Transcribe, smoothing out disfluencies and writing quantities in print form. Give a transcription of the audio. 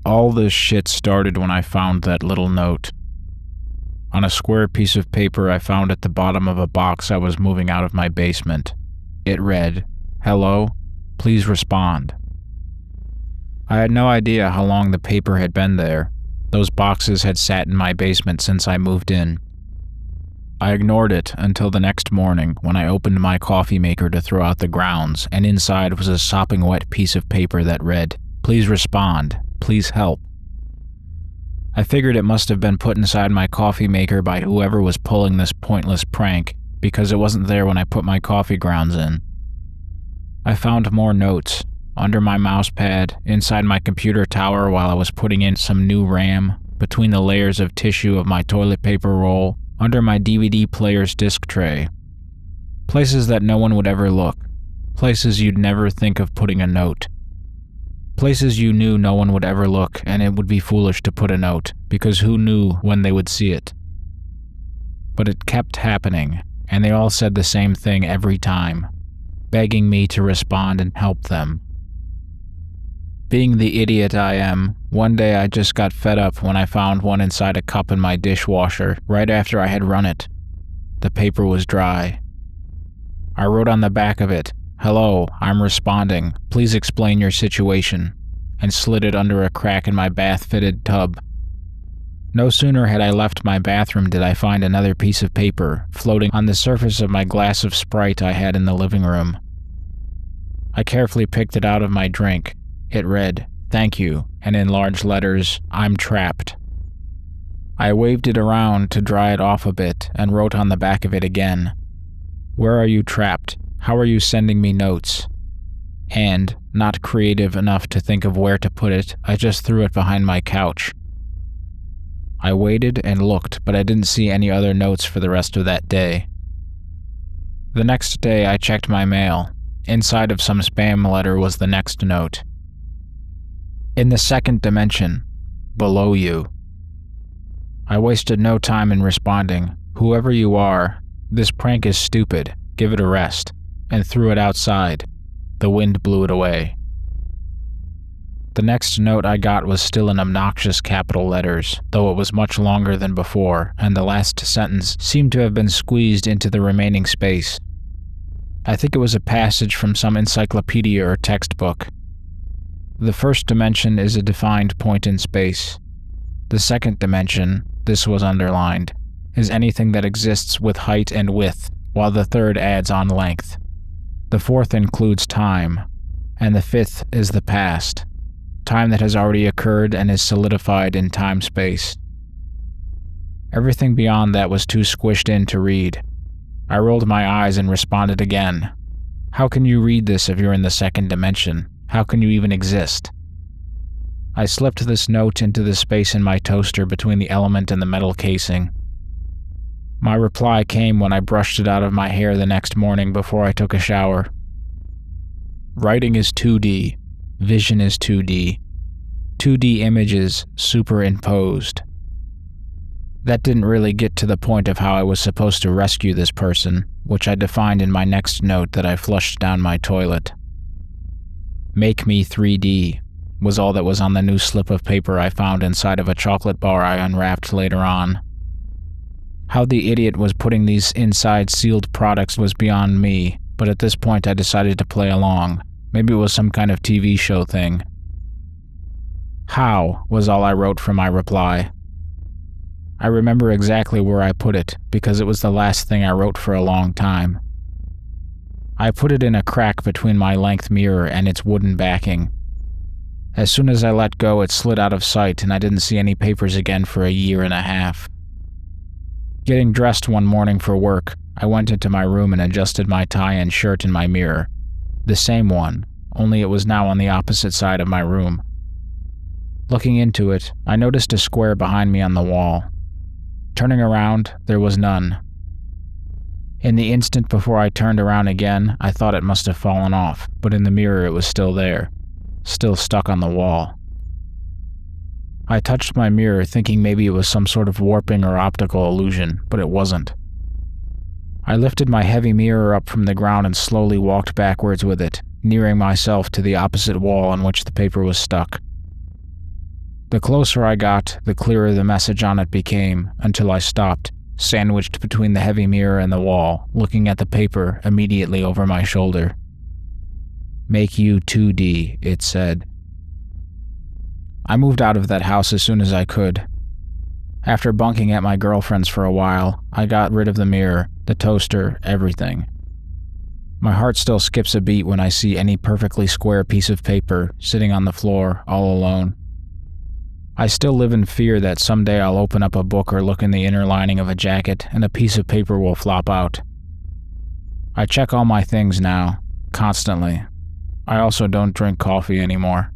All this shit started when I found that little note. On a square piece of paper I found at the bottom of a box I was moving out of my basement. It read, "Hello, please respond." I had no idea how long the paper had been there. Those boxes had sat in my basement since I moved in. I ignored it until the next morning when I opened my coffee maker to throw out the grounds, and inside was a sopping wet piece of paper that read, "Please respond. Please help." I figured it must have been put inside my coffee maker by whoever was pulling this pointless prank, because it wasn't there when I put my coffee grounds in. I found more notes, under my mouse pad, inside my computer tower while I was putting in some new RAM, between the layers of tissue of my toilet paper roll, under my DVD player's disc tray. Places that no one would ever look. Places you'd never think of putting a note. Places you knew no one would ever look, and it would be foolish to put a note, because who knew when they would see it? But it kept happening, and they all said the same thing every time, begging me to respond and help them. Being the idiot I am, one day I just got fed up when I found one inside a cup in my dishwasher right after I had run it. The paper was dry. I wrote on the back of it, "Hello, I'm responding. Please explain your situation," and slid it under a crack in my bath-fitted tub. No sooner had I left my bathroom did I find another piece of paper floating on the surface of my glass of Sprite I had in the living room. I carefully picked it out of my drink. It read, "Thank you," and in large letters, "I'm trapped." I waved it around to dry it off a bit and wrote on the back of it again, "Where are you trapped? How are you sending me notes?" And, not creative enough to think of where to put it, I just threw it behind my couch. I waited and looked, but I didn't see any other notes for the rest of that day. The next day I checked my mail. Inside of some spam letter was the next note. "In the second dimension, below you." I wasted no time in responding, "Whoever you are, this prank is stupid, give it a rest," and threw it outside. The wind blew it away. The next note I got was still in obnoxious capital letters, though it was much longer than before, and the last sentence seemed to have been squeezed into the remaining space. I think it was a passage from some encyclopedia or textbook. The first dimension is a defined point in space. The second dimension, this was underlined, is anything that exists with height and width, while the third adds on length. The fourth includes time, and the fifth is the past, time that has already occurred and is solidified in time-space. Everything beyond that was too squished in to read. I rolled my eyes and responded again. How can you read this if you're in the second dimension? How can you even exist? I slipped this note into the space in my toaster between the element and the metal casing. My reply came when I brushed it out of my hair the next morning before I took a shower. Writing is 2D. Vision is 2D. 2D images superimposed. That didn't really get to the point of how I was supposed to rescue this person, which I defined in my next note that I flushed down my toilet. "Make me 3D," was all that was on the new slip of paper I found inside of a chocolate bar I unwrapped later on. How the idiot was putting these inside sealed products was beyond me, but at this point I decided to play along. Maybe it was some kind of TV show thing. "How" was all I wrote for my reply. I remember exactly where I put it, because it was the last thing I wrote for a long time. I put it in a crack between my length mirror and its wooden backing. As soon as I let go, it slid out of sight and I didn't see any papers again for a year and a half. Getting dressed one morning for work, I went into my room and adjusted my tie and shirt in my mirror. The same one, only it was now on the opposite side of my room. Looking into it, I noticed a square behind me on the wall. Turning around, there was none. In the instant before I turned around again, I thought it must have fallen off, but in the mirror it was still there, still stuck on the wall. I touched my mirror thinking maybe it was some sort of warping or optical illusion, but it wasn't. I lifted my heavy mirror up from the ground and slowly walked backwards with it, nearing myself to the opposite wall on which the paper was stuck. The closer I got, the clearer the message on it became, until I stopped, sandwiched between the heavy mirror and the wall, looking at the paper immediately over my shoulder. "Make you 2D, it said. I moved out of that house as soon as I could. After bunking at my girlfriend's for a while, I got rid of the mirror, the toaster, everything. My heart still skips a beat when I see any perfectly square piece of paper sitting on the floor all alone. I still live in fear that someday I'll open up a book or look in the inner lining of a jacket and a piece of paper will flop out. I check all my things now, constantly. I also don't drink coffee anymore.